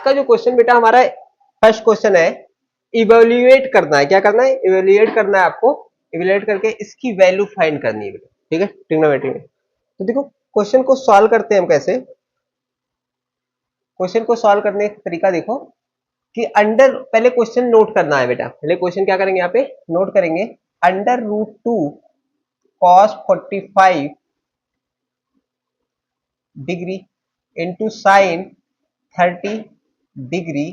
का जो क्वेश्चन बेटा हमारा फर्स्ट क्वेश्चन है, इवेल्युएट करना है। क्या करना है? इवेल्युएट करना है आपको। इवेल्युएट करके इसकी वैल्यू फाइंड करनी है बेटा, ठीक है, ट्रिग्नोमेट्री में। तो देखो क्वेश्चन को सॉल्व करते हैं हम कैसे। क्वेश्चन को सॉल्व करने का तरीका देखो कि अंडर, पहले क्वेश्चन नोट करना है बेटा। पहले क्वेश्चन क्या करेंगे, यहाँ पे नोट करेंगे, under root 2 cos 45 degree into sine 30 degree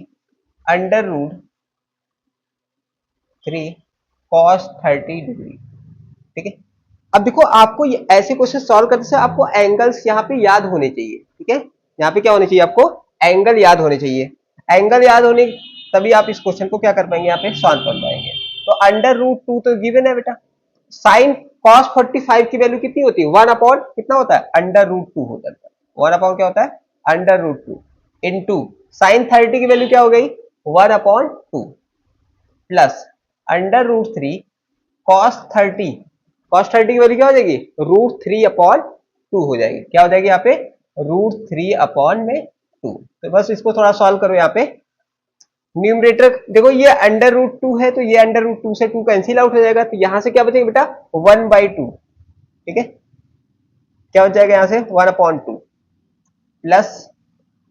under root 3 cos 30 degree, ठीक है। अब देखो आपको ऐसे क्वेश्चन सॉल्व करते समय आपको एंगल्स यहाँ पे याद होने चाहिए, ठीक है। यहाँ पे क्या होने चाहिए, आपको एंगल याद होने चाहिए। एंगल याद होने तभी आप इस क्वेश्चन को क्या कर पाएंगे, यहाँ पे सॉल्व कर पाएंगे। तो अंडर रूट 2 तो गिवन है बेटा। साइन cos 45 की वैल्यू कितनी होती है, 1 अपॉन कितना होता है, अंडर रूट 2 होता है। 1 अपॉन क्या होता है, अंडर रूट 2 इंटू साइन 30 की वैल्यू क्या हो गई, 1 upon 2 plus under root 3 cos 30, cos 30 की वैल्यू क्या हो जाएगी, रूट 3 अपॉन 2 हो जाएगी। क्या हो जाएगी यहाँ पे, रूट 3 अपॉन में 2। तो बस इसको थोड़ा सॉल्व करो। यहाँ पे न्यूमरेटर देखो, ये अंडर रूट 2 है तो ये अंडर रूट 2 से 2 कैंसिल आउट हो जाएगा। तो यहां से क्या बचेगा बेटा, 1/2, ठीक है। क्या बच जाएगा यहाँ से, 1/2 प्लस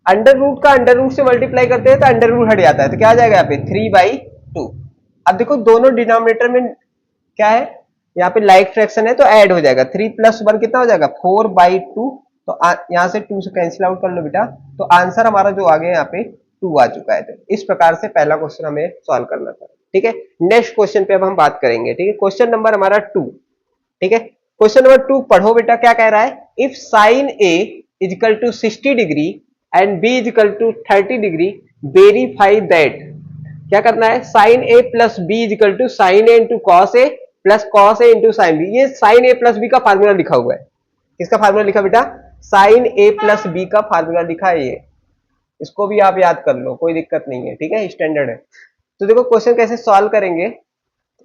अंडर रूट का अंडर रूट से मल्टीप्लाई करते हैं तो अंडर रूट हट जाता है, तो क्या आ जाएगा यहाँ पे 3/2। अब देखो दोनों डिनोमिनेटर में क्या है, यहाँ पे लाइक फ्रैक्शन है तो ऐड हो जाएगा। 3 + 1 कितना हो जाएगा, 4/2। तो यहाँ से 2 से कैंसिल आउट कर लो बेटा। तो आंसर हमारा जो आ गया यहाँ पे 2 आ चुका है। तो इस प्रकार से पहला क्वेश्चन हमें सॉल्व करना था, ठीक है। नेक्स्ट क्वेश्चन पे अब हम बात करेंगे, ठीक है। क्वेश्चन नंबर हमारा 2, ठीक है। क्वेश्चन नंबर 2 पढ़ो बेटा, क्या कह रहा है, if sine A is equal to 60 degree and B is equal to 30 degree verify that. क्या करना है, sine A plus B is equal to sine A into cos A plus cos A into sine B. ये साइन ए प्लस बी का formula लिखा हुआ है। किसका formula लिखा बेटा, साइन ए प्लस बी का फार्मूला लिखा है ये। इसको भी आप याद कर लो, कोई दिक्कत नहीं है, ठीक है, स्टैंडर्ड है। तो देखो क्वेश्चन कैसे सॉल्व करेंगे।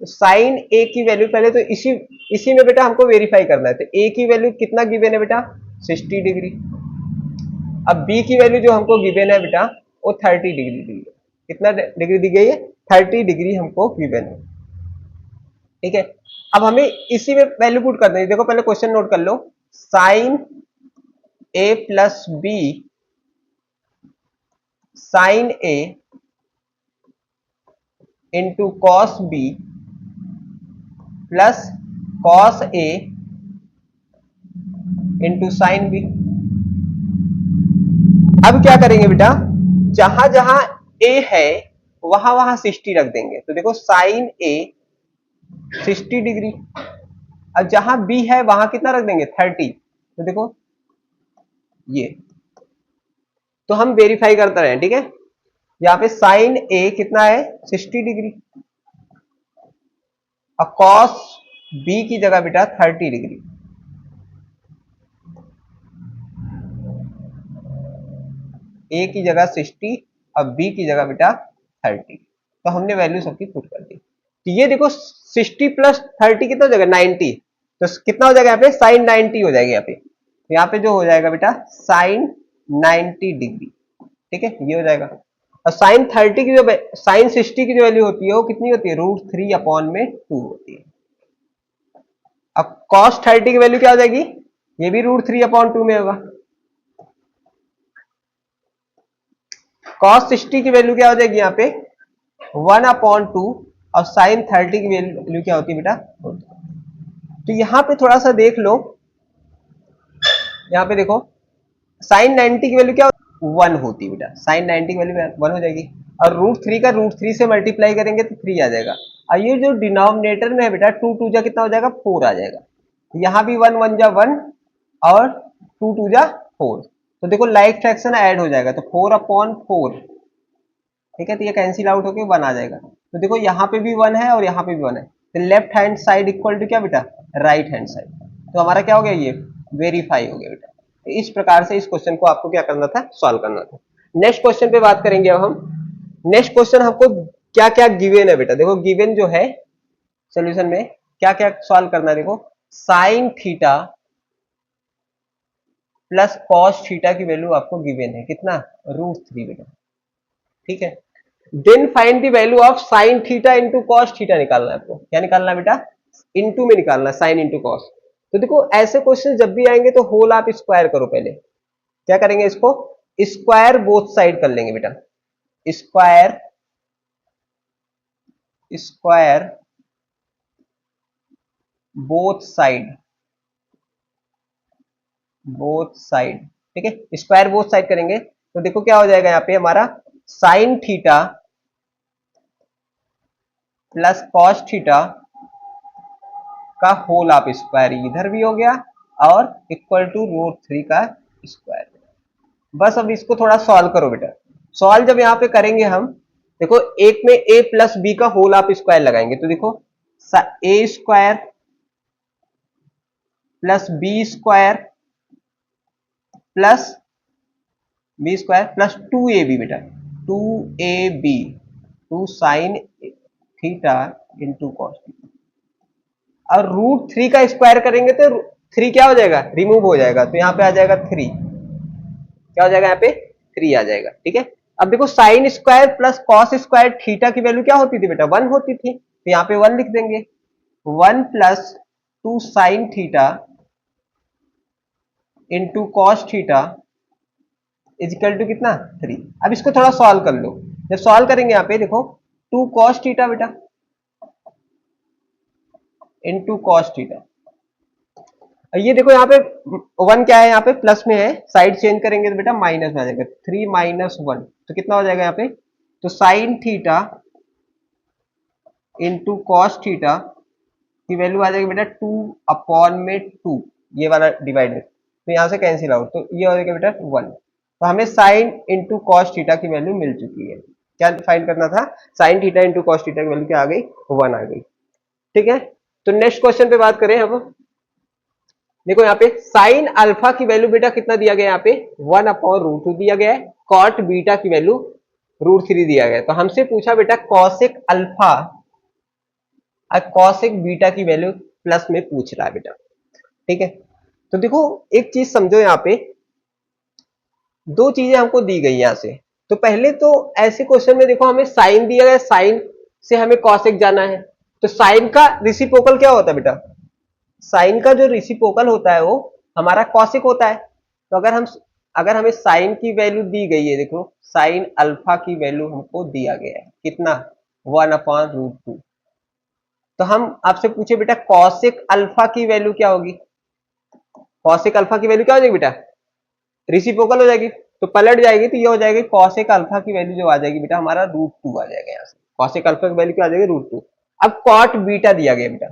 साइन ए की वैल्यू पहले तो इसी इसी में बेटा हमको वेरीफाई करना है। तो ए की वैल्यू कितना गिवन है बेटा, 60 डिग्री। अब बी की वैल्यू जो हमको गिवन है बेटा वो 30 डिग्री दी है। कितना डिग्री दी गई है, 30 डिग्री हमको गिवन है, ठीक है। अब हमें इसी में वैल्यू पुट करनी है। देखो पहले क्वेश्चन नोट कर लो, sine A plus B sine A into cos B plus cos A into sine B. अब क्या करेंगे बेटा, जहां जहां ए है वहां वहां 60 रख देंगे। तो देखो साइन ए 60 डिग्री, अब जहां बी है वहां कितना रख देंगे, 30। तो देखो ये, तो हम वेरीफाई करते रहे, ठीक है। यहाँ पे साइन ए कितना है, 60 डिग्री, और कॉस बी की जगह बेटा 30 डिग्री। ए की जगह 60 और बी की जगह बेटा 30। तो हमने वैल्यू सबकी पुट कर दी। तो ये देखो 60 प्लस 30 कितना हो जाएगा, 90। तो कितना हो जाएगा यहाँ पे, साइन 90 हो जाएगा यहाँ पे। तो यहाँ पे जो हो जाएगा बेटा साइन 90 डिग्री, ठीक है, ये हो जाएगा। और साइन 30 की जो साइन 60 की जो वैल्यू होती है वो कितनी होती है, √3 अपॉन में 2 होती है। अब कॉस 30 की वैल्यू क्या हो जाएगी, ये भी √3 अपॉन 2 में होगा। कॉस 60 की वैल्यू क्या हो जाएगी यहाँ पे, 1/2, और साइन 30 की वैल्यू क्या होती है बेटा। तो यहां पे थोड़ा सा देख लो, यहाँ पे देखो साइन 90 की वैल्यू क्या 1 होती है बेटा। साइन 90 की वैल्यू 1 हो जाएगी, और √3 का √3 से मल्टीप्लाई करेंगे तो 3 आ जाएगा। और ये जो डिनोमिनेटर में है बेटा 2 2 जा कितना हो जाएगा, 4 आ जाएगा। तो यहाँ भी 1 1 जा 1 और 2 2 जा 4। तो देखो लाइक फ्रैक्शन ऐड हो जाएगा, तो 4/4, ठीक है। तो ये कैंसिल आउट होके 1 आ जाएगा। तो देखो यहाँ पे भी 1 है और यहाँ पे भी 1 है। तो left hand side equal to क्या बेटा, राइट हैंड साइड। तो हमारा क्या हो गया, ये वेरीफाई हो गया बेटा। तो इस प्रकार से इस क्वेश्चन को आपको क्या करना था, सॉल्व करना था। नेक्स्ट क्वेश्चन पे बात करेंगे अब हम। नेक्स्ट क्वेश्चन हमको क्या क्या गिवन है बेटा। देखो गिवन जो है सोल्यूशन में क्या क्या सॉल्व करना है। देखो sine theta plus cos theta की वैल्यू आपको गिवन है, कितना, √3 बेटा। ठीक है। Then find the value of sine theta into cos theta निकालना है आपको। क्या निकालना है बेटा? इंटू में निकालना है, साइन इंटू कॉस। तो देखो ऐसे क्वेश्चन जब भी आएंगे तो होल आप स्क्वायर करो पहले। क्या करेंगे? इसको स्क्वायर बोथ साइड कर लेंगे बेटा। Square square both side, both side. ठीक है, स्क्वायर बोथ साइड करेंगे तो देखो क्या हो जाएगा यहाँ पे हमारा, sign theta plus cos theta का होल आप स्क्वायर इधर भी हो गया और इक्वल टू रूट 3 का स्क्वायर। बस अब इसको थोड़ा सॉल्व करो बेटा। सॉल्व जब यहाँ पे करेंगे हम, देखो एक में a प्लस बी का होल आप स्क्वायर लगाएंगे तो देखो A square plus B square plus B square plus 2ab बेटा, 2ab, 2 sine theta into cos theta. और रूट 3 का स्क्वायर करेंगे तो 3 क्या हो जाएगा? रिमूव हो जाएगा, तो यहाँ पे आ जाएगा 3। क्या हो जाएगा? यहाँ पे 3 आ जाएगा। ठीक है, अब देखो sine square plus cos square theta की वैल्यू क्या होती थी बेटा? 1 होती थी, तो यहाँ पे 1 लिख देंगे। 1 plus 2 sine theta into cos theta is equal to कितना? 3। अब इसको थोड़ा सॉल्व कर लो। जब सॉल्व करेंगे यहाँ पे देखो 2 कॉस थीटा बेटा इंटू कॉस थीटा। ये देखो यहाँ पे 1 क्या है? यहाँ पे प्लस में है, साइड चेंज करेंगे तो बेटा माइनस में आ जाएगा। 3 माइनस 1 तो कितना हो जाएगा यहाँ पे? तो sign theta into cos theta की वैल्यू आ जाएगी बेटा 2/2, ये वाला डिवाइड है तो यहाँ से कैंसिल आउट, तो ये हो जाएगा बेटा 1। तो हमें साइन इंटू कॉस थीटा की वैल्यू मिल चुकी है। क्या फाइंड करना था? Sign theta into cos theta की वैल्यू क्या आ गई? 1 आ गई। ठीक है, तो नेक्स्ट क्वेश्चन पे बात करें अब। देखो यहाँ पे साइन अल्फा की वैल्यू बेटा कितना दिया गया? यहाँ पे 1/√2 दिया गया है। कॉट बीटा की वैल्यू √3 दिया गया है। तो हमसे पूछा बेटा कॉसेक अल्फा और कॉसेक बीटा की वैल्यू प्लस में पूछ रहा है बेटा। ठीक है, तो देखो एक चीज समझो, यहाँ पे दो चीजें हमको दी गई यहां से। तो पहले तो ऐसे क्वेश्चन में देखो हमें साइन दिया गया, साइन से हमें कॉसेक जाना है। तो साइन का रेसिप्रोकल क्या होता है बेटा? साइन का जो रेसिप्रोकल होता है वो हमारा कॉसेक होता है। तो अगर हमें साइन की वैल्यू दी गई है, देखो साइन अल्फा की वैल्यू हमको दिया गया है कितना? 1/√2। तो हम आपसे पूछे बेटा कॉसेक अल्फा की वैल्यू क्या होगी? कॉसेक अल्फा की वैल्यू क्या हो जाएगी बेटा? रेसिप्रोकल हो जाएगी, तो पलट जाएगी, तो ये हो जाएगी कॉसेक अल्फा की वैल्यू जो आ जाएगी बेटा हमारा √2 आ जाएगा। यहाँ से कॉसेक अल्फा की वैल्यू क्या आ जाएगी? √2। अब कॉट बीटा दिया गया बेटा,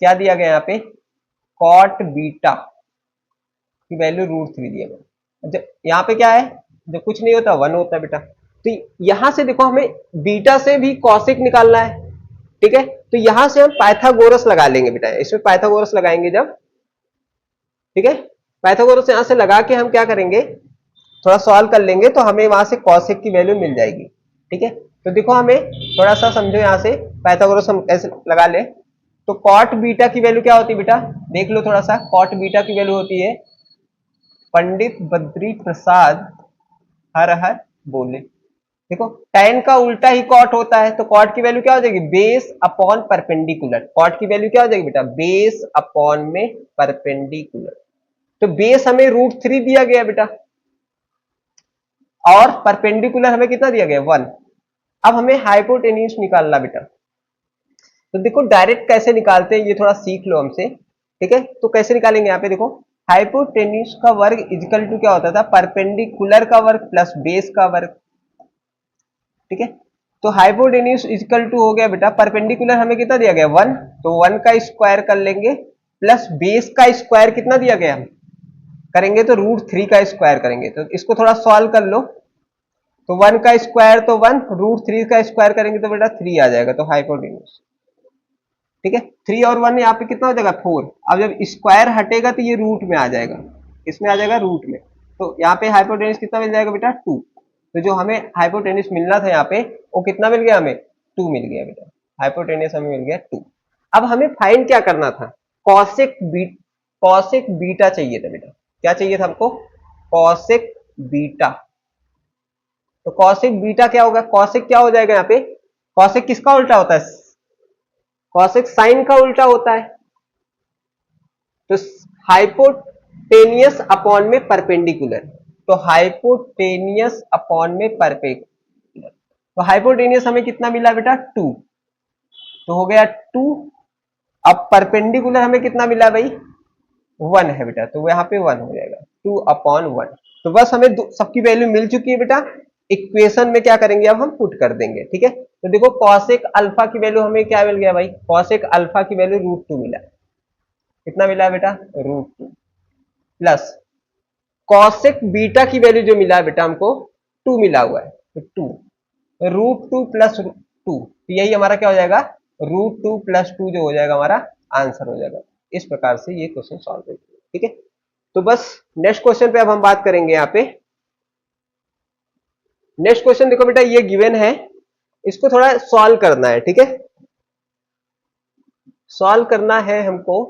क्या दिया गया यहाँ पे? कॉट बीटा की वैल्यू √3 दिया गया। जब यहाँ पे क्या है? जब कुछ नहीं होता 1 होता है बेटा। तो यहां से देखो हमें बीटा से भी कॉसेक निकालना है। ठीक है, तो यहां से हम पाइथागोरस लगा लेंगे बेटा। इसमें पाइथागोरस लगाएंगे जब, ठीक है, पाइथागोरस यहां से लगा के हम क्या करेंगे, थोड़ा सॉल्व कर लेंगे तो हमें वहां से कॉसेक की वैल्यू मिल जाएगी। ठीक है, तो देखो हमें थोड़ा सा समझो, यहां से पाइथागोरस हम कैसे लगा ले। तो कॉट बीटा की वैल्यू क्या होती है बेटा? देख लो थोड़ा सा। कॉट बीटा की वैल्यू होती है पंडित बद्री प्रसाद हर हर बोले। देखो tan का उल्टा ही कॉट होता है, तो कॉट की वैल्यू क्या हो जाएगी? Base upon perpendicular. कॉट की वैल्यू क्या हो जाएगी बेटा? बेस अपॉन में परपेंडिकुलर। तो बेस हमें √3 दिया गया बेटा और परपेंडिकुलर हमें कितना दिया गया? 1। अब हमें हाइपोटेन्यूज निकालना बेटा। तो देखो डायरेक्ट कैसे निकालते हैं ये थोड़ा सीख लो हमसे। ठीक है, तो कैसे निकालेंगे? यहाँ पे देखो हाइपोटेन्यूज का वर्ग इक्वल टू क्या होता था? परपेंडिकुलर का वर्ग प्लस बेस का वर्ग। ठीक है, तो हाइपोटेन्यूज इक्वल टू हो गया बेटा, परपेंडिकुलर हमें कितना दिया गया? 1, तो 1 का स्क्वायर कर लेंगे प्लस बेस का स्क्वायर कितना दिया गया करेंगे? तो √3 का स्क्वायर करेंगे। तो इसको थोड़ा सॉल्व कर लो। तो 1 का स्क्वायर तो 1, √3 का स्क्वायर करेंगे तो बेटा 3 आ जाएगा, तो हाइपोटेन्यूज। ठीक है, 3 और 1 यहाँ पे कितना हो जाएगा? 4। अब जब स्क्वायर हटेगा तो ये रूट में आ जाएगा, इसमें आ जाएगा रूट में। तो यहाँ पे हाइपोटेन्यूज कितना मिल जाएगा बेटा? 2। तो जो हमें हाइपोटेन्यूज मिलना था यहाँ पे वो कितना मिल गया? हमें 2 मिल गया बेटा। हाइपोटेन्यूज हमें मिल गया 2। अब हमें फाइंड क्या करना था? कॉसेक बीटा चाहिए था बेटा। क्या चाहिए था हमको? Cosec beta. तो कॉसेक बीटा क्या होगा, कॉसेक क्या हो जाएगा यहाँ पे, कॉसेक किसका उल्टा होता है, कॉसेक साइन का उल्टा होता है। तो हाइपोटेनियस अपॉन में परपेंडिकुलर, तो हाइपोटेनियस अपॉन में परपेंडिकुलर, तो हाइपोटेनियस हमें कितना मिला बेटा 2, तो हो गया 2। अब परपेंडिकुलर हमें कितना मिला भाई 1 है बेटा, तो यहाँ पे 1 हो जाएगा 2/1। तो बस हमें सबकी वैल्यू मिल चुकी है बेटा, इक्वेशन में क्या करेंगे अब हम पुट कर देंगे, ठीक है। तो देखो कॉसेक अल्फा की वैल्यू हमें क्या मिल गया भाई, कॉसेक अल्फा की वैल्यू √2 मिला, कितना मिला बेटा √2, प्लस कॉसेक बीटा की वैल्यू जो मिला है बेटा हमको 2 मिला हुआ है, तो 2 √2 प्लस 2, तो यही हमारा क्या हो जाएगा √2 प्लस 2 जो हो जाएगा हमारा आंसर हो जाएगा। इस प्रकार से ये क्वेश्चन सॉल्व करेंगे, ठीक है। तो बस नेक्स्ट क्वेश्चन पे अब हम बात करेंगे यहाँ पे। नेक्स्ट क्वेश्चन देखो बेटा, ये गिवन है, इसको थोड़ा सॉल्व करना है, ठीक है। सॉल्व करना है हमको,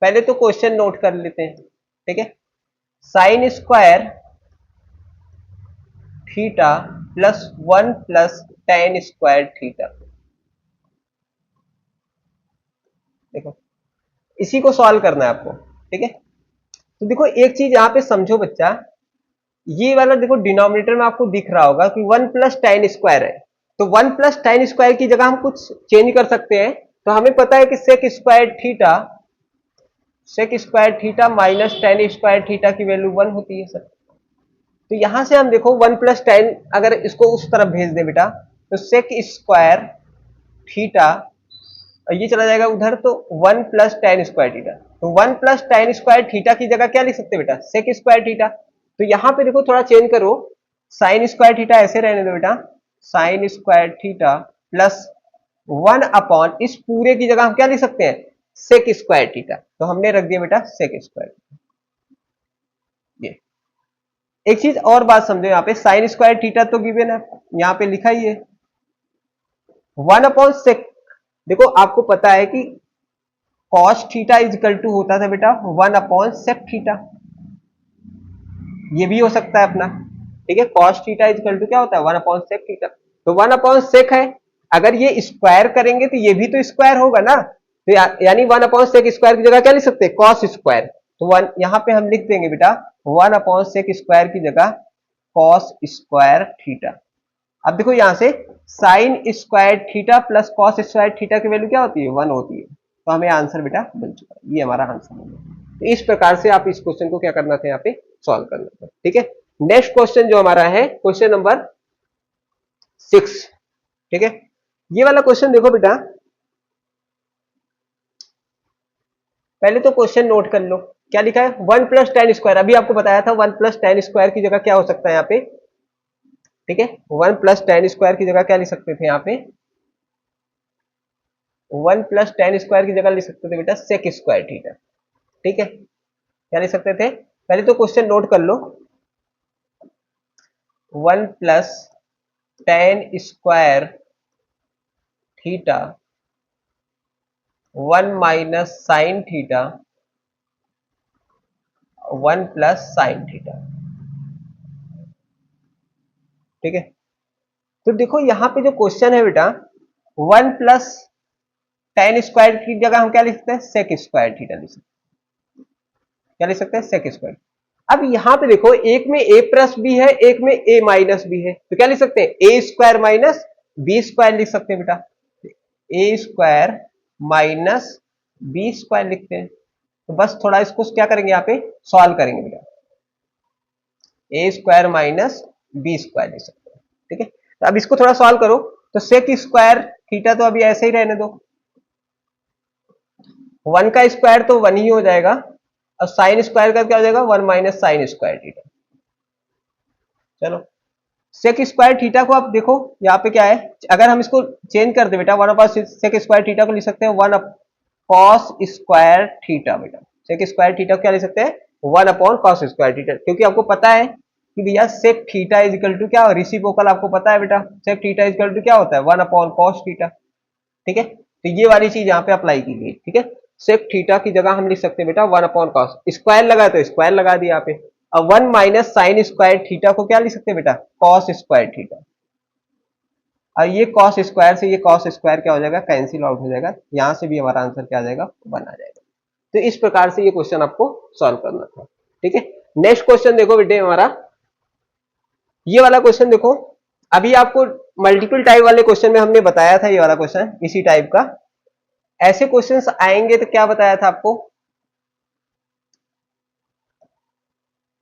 पहले तो क्वेश्चन नोट कर लेते हैं, ठीक है। Sine square theta plus 1 plus tan square theta, देखो इसी को सॉल्व करना है आपको, ठीक है। तो देखो एक चीज यहाँ पे समझो बच्चा, ये वाला देखो डिनोमिनेटर में आपको दिख रहा होगा कि 1 प्लस tan स्क्वायर है, तो 1 प्लस tan स्क्वायर की जगह हम कुछ चेंज कर सकते हैं। तो हमें पता है कि sec square theta minus tan square theta की वैल्यू 1 होती है सर। तो यहां से हम देखो 1 प्लस tan, अगर इसको उस तरफ भेज दे बेटा, तो सेक स्क्वायर थीटा, ये चला जाएगा उधर, तो 1 प्लस tan स्क्वायर थीटा, तो 1 प्लस tan स्क्वायर थीटा की जगह क्या लिख सकते हैं बेटा सेक स्क्वायर थीटा। तो यहां पे देखो थोड़ा चेंज करो, साइन स्क्वायर थीटा ऐसे रहने दो बेटा, sine square theta plus 1 upon, इस पूरे की जगह हम क्या लिख सकते हैं सेक स्क्वायर थीटा, तो हमने रख दिया बेटा सेक स्क्वायर। ये एक चीज और बात समझो, यहाँ पे साइन स्क्वायर थीटा तो गिवन है, यहाँ पे लिखा ही है 1 अपॉन सेक। देखो आपको पता है कि cos theta is equal to होता था बेटा 1 अपॉन सेक थीटा, ये भी हो सकता है अपना, ठीक है। Cos theta is equal to क्या होता है 1 अपॉन सेक थीटा, तो 1 अपॉन सेक है, अगर ये स्क्वायर करेंगे तो ये भी तो स्क्वायर होगा ना, तो यानी 1 अपॉन सेक स्क्वायर की जगह क्या लिख सकते हैं कॉस स्क्वायर, तो 1 यहां पे हम लिख देंगे बेटा 1 अपॉन सेक स्क्वायर की जगह कॉस स्क्वायर थीटा। अब देखो यहां से sine square theta plus cos square theta की वैल्यू क्या होती है 1 होती है, तो हमें आंसर बेटा मिल चुका है, ये हमारा आंसर हो गया। तो इस प्रकार से आप इस क्वेश्चन को क्या करना था यहाँ पे सॉल्व करना था, ठीक है। नेक्स्ट क्वेश्चन जो हमारा है क्वेश्चन नंबर 6, ठीक है। ये वाला क्वेश्चन देखो बेटा, पहले तो क्वेश्चन नोट कर लो, क्या लिखा है 1 प्लस tan स्क्वायर, अभी आपको बताया था 1 प्लस tan स्क्वायर की जगह क्या हो सकता है यहाँ पे, ठीक है। 1 प्लस tan स्क्वायर की जगह क्या लिख सकते थे यहाँ पे, 1 प्लस tan स्क्वायर की जगह लिख सकते थे बेटा सेक स्क्वायर थीटा, ठीक है। क्या लिख सकते थे, पहले तो क्वेश्चन नोट कर लो, 1 plus tan square theta 1 minus sine theta 1 plus sine theta, ठीक है। तो देखो यहाँ पे जो क्वेश्चन है बेटा 1 प्लस tan स्क्वायर की जगह हम क्या लिख सकते हैं सेक स्क्वायर थीटा लिख सकते हैं, क्या लिख सकते हैं सेक स्क्वायर। अब यहाँ पे देखो एक में a प्लस बी है, एक में a माइनस बी है, तो क्या लिख सकते हैं a square minus B square लिख सकते हैं बेटा, a square minus B square लिखते हैं। तो बस थोड़ा इसको क्या करेंगे यहाँ पे सॉल्व करेंगे बेटा, a square minus B square लिख सकते हैं, ठीक है। तो अब इसको थोड़ा सॉल्व करो, तो सेक स्क्वायर थीटा तो अभी ऐसे ही रहने दो, 1 का स्क्वायर तो 1 ही हो जाएगा, और साइन स्क्वायर का क्या हो जाएगा 1 माइनस साइन स्क्वायर थीटा। चलो सेक स्क्वायर थीटा को आप देखो यहाँ पे क्या है, अगर हम इसको चेंज कर दे बेटा 1 अपॉन सेक स्क्वायर थीटा को लिख सकते हैं 1 कॉस स्क्वायर थीटा, बेटा सेक स्क्वायर थीटा को क्या लिख सकते हैं 1 अपॉन कॉस स्क्वायर थीटा, क्योंकि आपको पता है कि भैया sec theta is equal to क्या, रेसिप्रोकल आपको पता है बेटा, sec theta is equal to क्या होता है 1 अपॉन कॉस थीटा, ठीक है। तो ये वाली चीज यहाँ पे अप्लाई की गई, ठीक है। सेक थीटा की जगह हम लिख सकते हैं बेटा 1 अपॉन कॉस, स्क्वायर लगा तो स्क्वायर लगा दिया यहाँ पे, अब 1 माइनस साइन स्क्वायर थीटा को क्या लिख सकते हैं बेटा, कॉस स्क्वायर थीटा। और ये कॉस स्क्वायर से ये कॉस स्क्वायर क्या हो जाएगा, कैंसिल आउट हो जाएगा, यहां से भी हमारा आंसर क्या आ जाएगा, 1 आ जाएगा। तो इस प्रकार से ये क्वेश्चन आपको सॉल्व करना था। ठीक है, नेक्स्ट क्वेश्चन देखो बेटे हमारा, ये वाला क्वेश्चन देखो, अभी आपको मल्टीपल टाइप वाले क्वेश्चन में हमने बताया था ये वाला क्वेश्चन इसी टाइप का, ऐसे क्वेश्चंस आएंगे तो क्या बताया था आपको,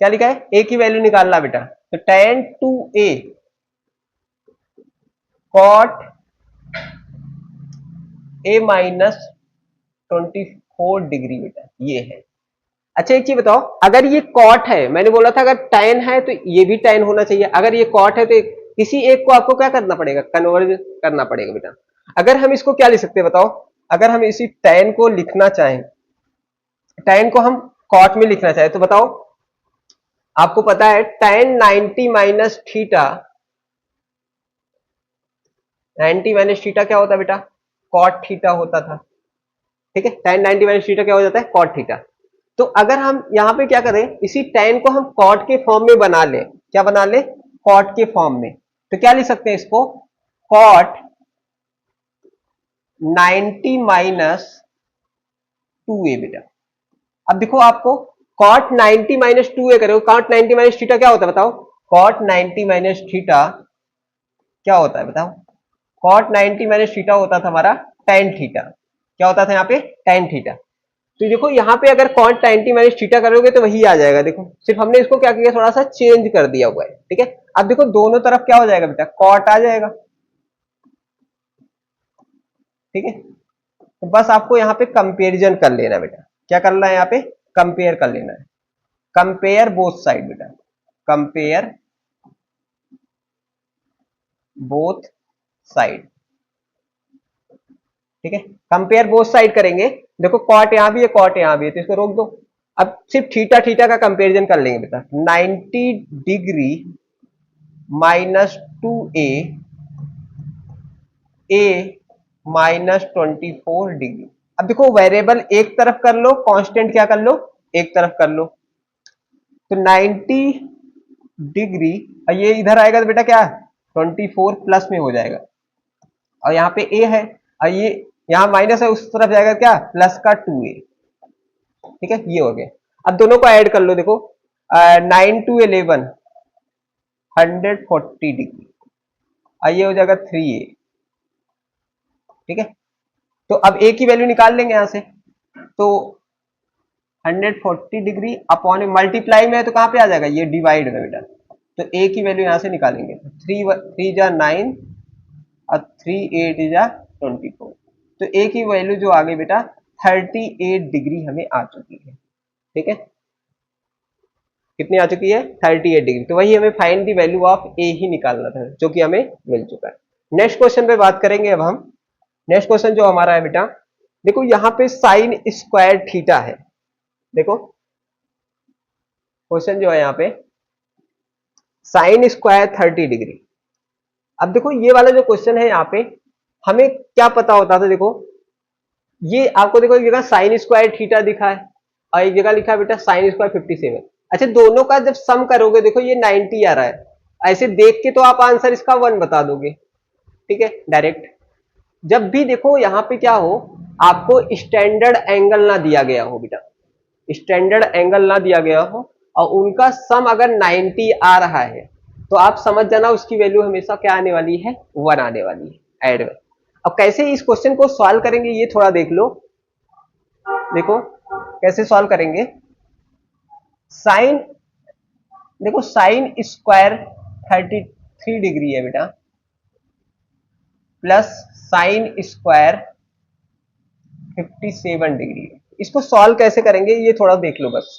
क्या लिखा है, ए की वैल्यू निकालना बेटा, तो tan 2a cot a minus 24 degree बेटा ये है। अच्छा एक चीज बताओ, अगर ये कॉट है, मैंने बोला था अगर tan है तो ये भी tan होना चाहिए, अगर ये कॉट है तो किसी एक को आपको क्या करना पड़ेगा, कन्वर्ज करना पड़ेगा बेटा। अगर हम इसको क्या लिख सकते हैं बताओ, अगर हम इसी tan को लिखना चाहें, tan को हम कॉट में लिखना चाहें तो बताओ, आपको पता है tan 90 minus theta, 90 minus theta क्या होता है बेटा, कॉट थीटा होता था। ठीक है, tan 90 माइनस थीटा क्या हो जाता है, कॉट थीटा। तो अगर हम यहाँ पे क्या करें, इसी tan को हम कॉट के फॉर्म में बना ले, क्या बना ले, कॉट के फॉर्म में, तो क्या लिख सकते हैं इसको, कॉट 90 माइनस 2a बेटा। अब देखो आपको कॉट 90 माइनस 2a करोगे, कॉट 90 माइनस थीटा क्या होता है बताओ, कॉट 90 माइनस थीटा क्या होता है बताओ, कॉट 90 माइनस थीटा होता था हमारा tan थीटा, क्या होता था यहाँ पे, tan थीटा। तो देखो यहाँ पे अगर कॉट 90 माइनस थीटा करोगे तो वही आ जाएगा, देखो सिर्फ हमने इसको क्या किया, थोड़ा सा चेंज कर दिया हुआ है। ठीक है, अब देखो दोनों तरफ क्या हो जाएगा बेटा, कॉट आ जाएगा। ठीक है, तो बस आपको यहाँ पे कंपेरिजन कर लेना बेटा, क्या करना है यहाँ पे, कंपेयर कर लेना है, कंपेयर बोथ साइड बेटा, कंपेयर बोथ साइड। ठीक है, कंपेयर बोथ साइड करेंगे, देखो कॉट यहां भी है, कॉट यहां भी है, तो इसको रोक दो। अब सिर्फ थीटा थीटा का कंपेरिजन कर लेंगे बेटा, 90 degree minus 2a a minus 24 degree. अब देखो वेरिएबल एक तरफ कर लो, कांस्टेंट क्या कर लो, एक तरफ कर लो, तो 90 डिग्री, और ये इधर आएगा तो बेटा क्या 24 प्लस में हो जाएगा, और यहाँ पे a है, और ये यहाँ माइनस है, उस तरफ जाएगा क्या, प्लस का 2a। ठीक है, ये हो गया। अब दोनों को ऐड कर लो, देखो 9 टू 11 140 डिग्री, और ये हो जाएगा 3a। ठीक है, तो अब a की वैल्यू निकाल लेंगे यहां से, तो 140 डिग्री अपॉन मल्टीप्लाई में है तो कहां पे आ जाएगा, ये डिवाइड में बेटा, तो a की वैल्यू यहां से निकालेंगे, 3 जा 9 और 3 8 जा 24, तो a की वैल्यू जो आ गई बेटा 38 डिग्री हमें आ चुकी है। ठीक है, कितनी आ चुकी है, 38 डिग्री, तो वही हमें फाइंड दी वैल्यू ऑफ ए ही निकालना था, जो कि हमें मिल चुका है। नेक्स्ट क्वेश्चन पे बात करेंगे अब हम, नेक्स्ट क्वेश्चन जो हमारा है बेटा, देखो यहाँ पे साइन स्क्वायर थीटा है, देखो क्वेश्चन जो है यहाँ पे साइन स्क्वायर 30 डिग्री। अब देखो ये वाला जो क्वेश्चन है यहाँ पे हमें क्या पता होता था, देखो ये आपको देखो एक जगह साइन स्क्वायर थीटा दिखा है और एक जगह लिखा है बेटा साइन स्क्वायर 57। अच्छा दोनों का जब सम करोगे देखो ये 90 आ रहा है, ऐसे देख के तो आप आंसर इसका 1 बता दोगे। ठीक है, डायरेक्ट जब भी देखो यहाँ पे क्या हो, आपको स्टैंडर्ड एंगल ना दिया गया हो बेटा, स्टैंडर्ड एंगल ना दिया गया हो और उनका सम अगर 90 आ रहा है तो आप समझ जाना उसकी वैल्यू हमेशा क्या आने वाली है, 1 आने वाली है ऐड में। अब कैसे इस क्वेश्चन को सॉल्व करेंगे ये थोड़ा देख लो, देखो कैसे सॉल्व करेंगे, साइन, देखो साइन स्क्वायर 33 डिग्री है बेटा प्लस साइन स्क्वायर 57 डिग्री है, इसको सॉल्व कैसे करेंगे ये थोड़ा देख लो बस।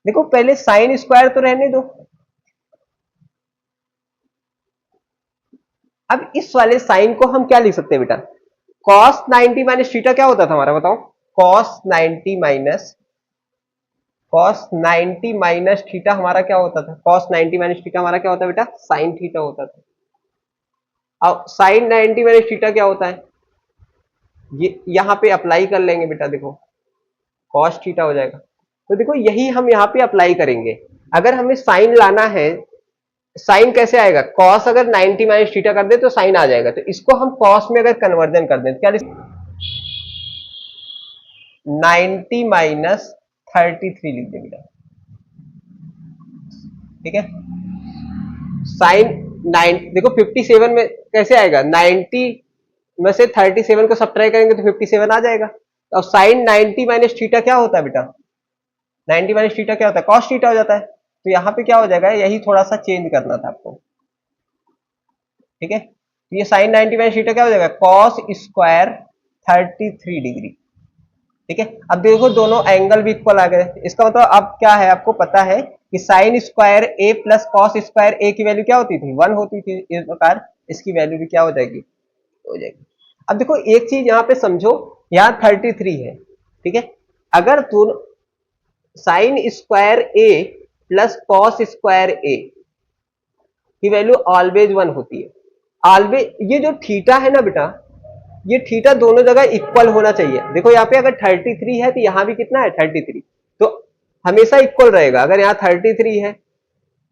देखो पहले साइन स्क्वायर तो रहने दो, अब इस वाले साइन को हम क्या लिख सकते हैं बेटा, cos 90 माइनस थीटा क्या होता था हमारा बताओ, cos 90 minus, cos 90 minus theta हमारा क्या होता था, cos 90 माइनस थीटा हमारा क्या होता है बेटा, साइन थीटा होता था। अब साइन 90 माइनस थीटा क्या होता है, ये यहां पे अप्लाई कर लेंगे बेटा, देखो cos थीटा हो जाएगा, तो देखो यही हम यहाँ पे अप्लाई करेंगे। अगर हमें साइन लाना है, साइन कैसे आएगा, कॉस अगर 90 माइनस थीटा कर दे तो साइन आ जाएगा, तो इसको हम कॉस में अगर कन्वर्जन कर दें तो क्या 90 माइनस 33 लिख देंगे, ठीक है। साइन 9 देखो 57 में कैसे आएगा, 90 में से 37 को सब्ट्रैक्ट करेंगे तो 57 आ जाएगा। अब साइन 90 माइनस थीटा क्या होता है बेटा, 90 माइनस थीटा क्या होता है, कॉस थीटा हो जाता है। तो यहाँ पे क्या हो जाएगा, यही थोड़ा सा चेंज करना था आपको, ठीक है। तो ये साइन 90 माइनस थीटा क्या हो जाएगा, कॉस स्क्वायर 33 डिग्री, ठीक है। अब देखो दोनों एंगल भी इक्वल आ गए, इसका मतलब अब क्या है, आपको पता है कि साइन स्क्वायर ए प्लस कॉस स्क्वायर ए की वैल्यू क्या होती थी, 1 होती थी। इस प्रकार इसकी वैल्यू भी क्या हो जाएगी, हो जाएगी। अब देखो एक चीज यहाँ पे समझो, यहाँ 33 है, ठीक है। अगर दोनों साइन स्क्वायर ए प्लस कॉस स्क्वायर ए की वैल्यू ऑलवेज 1 होती है, ऑलवेज। ये जो थीटा है ना बेटा, ये थीटा दोनों जगह इक्वल होना चाहिए। देखो यहाँ पे अगर 33 है तो यहाँ भी कितना है 33, तो हमेशा इक्वल रहेगा। अगर यहाँ 33 है,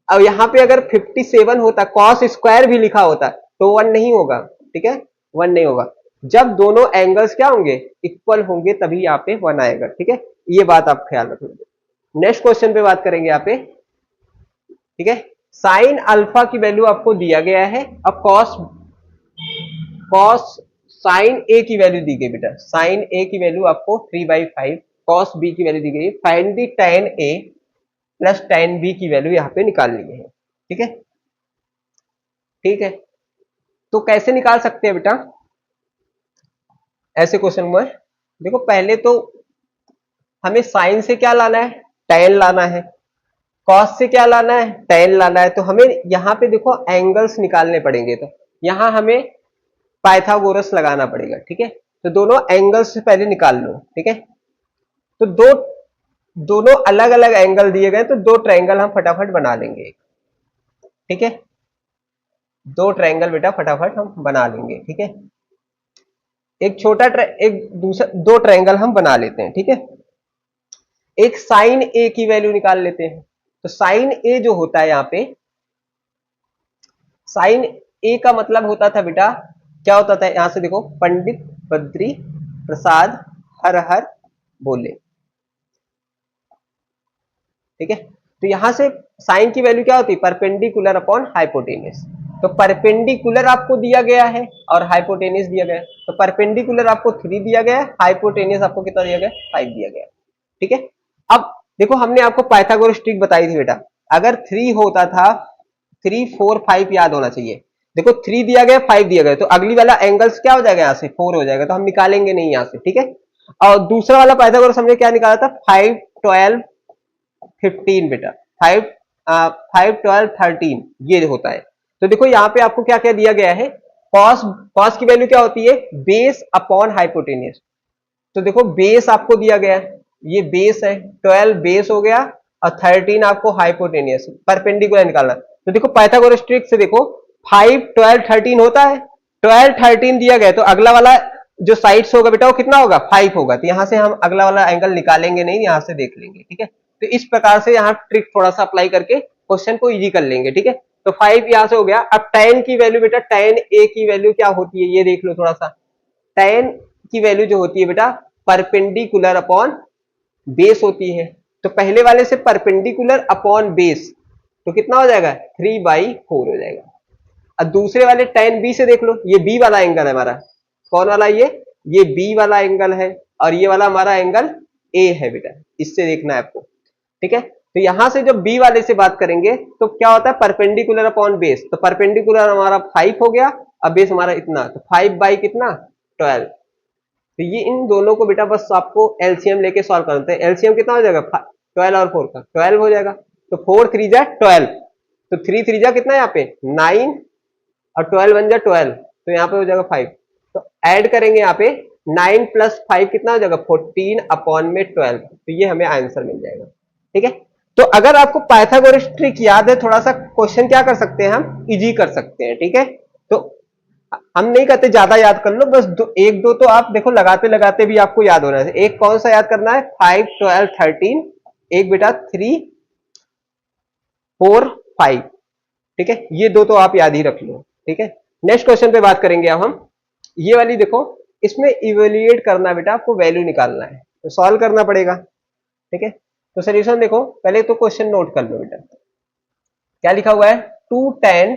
अब यहाँ पे अगर 57 होता, कॉस स्क्वायर भी लिखा होता, तो 1 नहीं होगा, ठीक है, 1 नहीं होगा। जब दोनों एंगल्स क्या होंगे, इक्वल होंगे, तभी यहाँ पे 1 आएगा, ठीक है। ये बात आप ख्याल रखोगे। नेक्स्ट क्वेश्चन पे बात करेंगे यहाँ पे, ठीक है। साइन अल्फा की वैल्यू आपको दिया गया है, अब कॉस कॉस साइन ए की वैल्यू दी गई बेटा, साइन ए की वैल्यू आपको 3/5, कॉस बी की वैल्यू दी गई, find the tan A plus tan B की वैल्यू यहाँ पे निकालनी है, ठीक है, ठीक है। तो कैसे निकाल सकते हैं बेटा ऐसे क्वेश्चन में, देखो पहले तो हमें साइन से क्या लाना है, tan लाना है, कॉस से क्या लाना है, tan लाना है। तो हमें यहाँ पे देखो एंगल्स निकालने पड़ेंगे, तो यहाँ हमें पाइथागोरस लगाना पड़ेगा, ठीक है। तो दोनों एंगल्स से पहले निकाल लो, ठीक है। तो दोनों अलग अलग एंगल दिए गए, तो दो ट्रायंगल हम फटाफट बना लेंगे, ठीक है। दो ट्रायंगल बेटा फटाफट हम बना लेंगे, ठीक है। एक छोटा एक दूसरा, दो ट्रायंगल हम बना लेते हैं, ठीक है। एक साइन ए की वैल्यू निकाल लेते हैं। तो साइन ए जो होता है यहाँ पे, साइन ए का मतलब होता था बेटा, क्या होता था, यहां से देखो, पंडित बद्री प्रसाद हर हर बोले, ठीक है। तो यहां से साइन की वैल्यू क्या होती है, परपेंडिकुलर अपॉन हाइपोटेनियस। तो परपेंडिकुलर आपको दिया गया है और हाइपोटेनियस दिया गया है। तो परपेंडिकुलर आपको 3 दिया गया है, हाइपोटेनियस आपको कितना दिया गया, 5 दिया गया है, ठीक है। अब देखो हमने आपको पाइथागोरस ट्रिक बताई थी बेटा, अगर 3 होता था, 3 4 5 याद होना चाहिए। देखो 3 दिया गया, 5 दिया गया, तो अगली वाला एंगल्स क्या हो जाएगा, यहाँ से 4 हो जाएगा, तो हम निकालेंगे नहीं यहाँ से, ठीक है। और दूसरा वाला पाइथागोरस हमने क्या निकाला था, 5 12 15 बेटा, 5 5 12 13 ये होता है। तो देखो यहाँ पे आपको क्या क्या दिया गया है, कॉस कॉस की वैल्यू क्या होती है, बेस अपॉन हाइपोटेनियस। तो देखो बेस आपको दिया गया है, ये बेस है, 12 बेस हो गया और 13 आपको हाइपोटेनियस, परपेंडिकुलर निकालना। तो देखो पाइथागोरस ट्रिक से देखो 5 12 13 होता है, 12 13 दिया गया, तो अगला वाला जो साइड्स होगा बेटा वो कितना होगा, 5 होगा। तो यहां से हम अगला वाला एंगल निकालेंगे नहीं, यहां से देख लेंगे, ठीक है। तो इस प्रकार से यहाँ ट्रिक थोड़ा सा अप्लाई करके क्वेश्चन को इजी कर लेंगे, ठीक है। तो 5 यहां से हो गया। अब tan की वैल्यू बेटा, tan ए की वैल्यू क्या होती है ये देख लो थोड़ा सा। tan की वैल्यू जो होती है बेटा, परपेंडिकुलर अपॉन बेस होती है। तो पहले वाले से परपेंडिकुलर अपॉन बेस, तो कितना हो जाएगा, 3/4 हो जाएगा। अब दूसरे वाले tan बी से देख लो, ये बी वाला एंगल है हमारा, कौन वाला, ये बी वाला एंगल है, और ये वाला हमारा एंगल ए है बेटा, इससे देखना है आपको, ठीक है। तो यहां से जब बी वाले से बात करेंगे तो क्या होता है, परपेंडिकुलर अपॉन बेस। तो परपेंडिकुलर हमारा 5 हो गया, अब बेस हमारा इतना, तो 5 बाई कितना 12। तो ये इन दोनों को बेटा बस आपको एलसीएम लेके सॉल्व करते हैं। एलसीएम कितना हो जाएगा, 12 और 4 का 12 हो जाएगा। तो 4 3 जा 12, तो 3 3 जा कितना यहाँ पे 9, और 12 1 जा 12, तो यहाँ पे हो जाएगा 5। तो ऐड करेंगे यहाँ पे 9 प्लस 5 कितना हो जाएगा 14 अपॉन में 12, तो ये हमें आंसर मिल जाएगा, ठीक है। तो अगर आपको पाइथागोरस ट्रिक याद है, थोड़ा सा क्वेश्चन क्या कर सकते हैं, हम इजी कर सकते हैं, ठीक है। तो हम नहीं कहते ज्यादा याद कर लो, बस एक दो तो आप देखो लगाते लगाते भी आपको याद होना है। एक कौन सा याद करना है, 5 12 13, एक बेटा 3 4 5। ठीक है, ये दो तो आप याद ही रख लो। ठीक है, नेक्स्ट क्वेश्चन पे बात करेंगे अब हम। ये वाली देखो, इसमें इवेल्युएट करना बेटा, आपको वैल्यू निकालना है तो सॉल्व करना पड़ेगा। ठीक है, तो सोल्यूशन देखो, पहले तो क्वेश्चन नोट कर लो बेटा। क्या लिखा हुआ है, 2 tan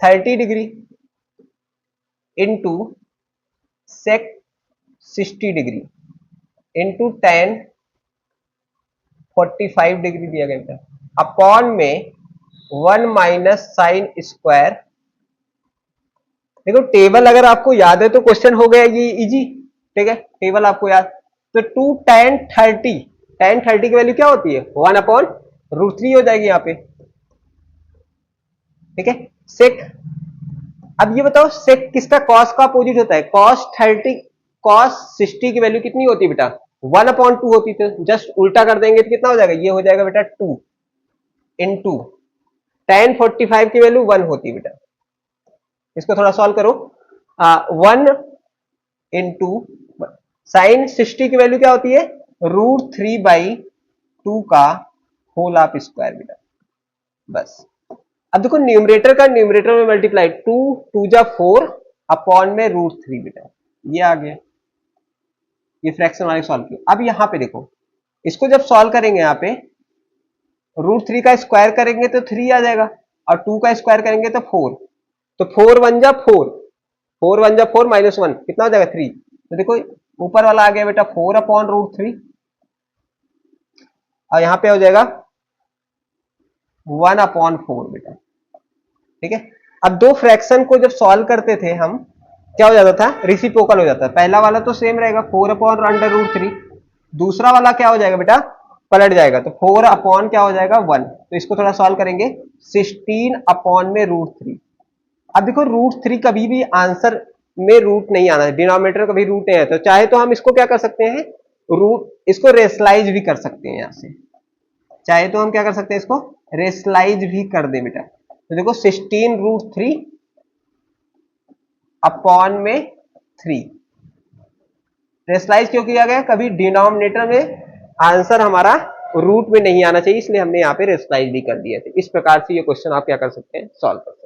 30 degree into sec 60 degree into tan 45 degree दिया गया बेटा, अपॉन में 1 माइनस साइन स्क्वायर। देखो टेबल अगर आपको याद है तो क्वेश्चन हो गया ये इजी। ठीक है, टेबल आपको याद, तो 2 tan 30, tan 30 की वैल्यू क्या होती है, 1/√3 हो जाएगी यहाँ पे। ठीक है, सेक, अब ये बताओ सेक किसका, कॉस का अपोजिट होता है, cos 30, cos 60 की वैल्यू कितनी होती है बेटा, 1/2 होती है। तो जस्ट उल्टा कर देंगे तो कितना हो जाएगा, ये हो जाएगा बेटा 2 इंटू tan 45 की वैल्यू 1 होती है बेटा। इसको थोड़ा सॉल्व करो, 1 इंटू साइन 60 की वैल्यू क्या होती है, √3/2 का होल ऑफ स्क्वायर बेटा। बस, अब देखो न्यूमरेटर का न्यूमरेटर में मल्टीप्लाई, 2 2 जा 4 अपॉन में √3 बेटा, ये आ गया। ये फ्रैक्शन वाले सॉल्व किया। अब यहां पे देखो, इसको जब सॉल्व करेंगे यहाँ पे, √3 का स्क्वायर करेंगे तो 3 आ जाएगा, और 2 का स्क्वायर करेंगे तो 4, तो 4 1 जा 4, 4 1 जा 4 माइनस 1 कितना हो जाएगा 3। तो देखो ऊपर वाला आ गया बेटा 4/√3, और यहाँ पे हो जाएगा 1/4 बेटा। ठीक है, अब दो फ्रैक्शन को जब सॉल्व करते थे हम, क्या हो जाता था, रेसिप्रोकल हो जाता है। पहला वाला तो सेम रहेगा 4/√3, दूसरा वाला क्या हो जाएगा बेटा, पलट जाएगा, तो 4 अपॉन क्या हो जाएगा 1। तो इसको थोड़ा सॉल्व करेंगे, 16 अपॉन में √3। अब देखो √3 कभी भी आंसर में रूट नहीं आना है, डिनोमिनेटर कभी रूट नहीं आता, तो चाहे तो हम इसको क्या कर सकते हैं, रूट, इसको रेशलाइज भी कर सकते हैं। यहां से चाहे तो हम क्या कर सकते हैं, इसको रेशलाइज भी कर दे बेटा। तो देखो 16√3 अपॉन में 3, रेशलाइज क्यों किया गया, कभी डिनोमिनेटर में आंसर हमारा रूट में नहीं आना चाहिए, इसलिए हमने यहाँ पे रेशलाइज भी कर दिया था। इस प्रकार से ये क्वेश्चन आप क्या कर सकते हैं, सॉल्व कर सकते हैं।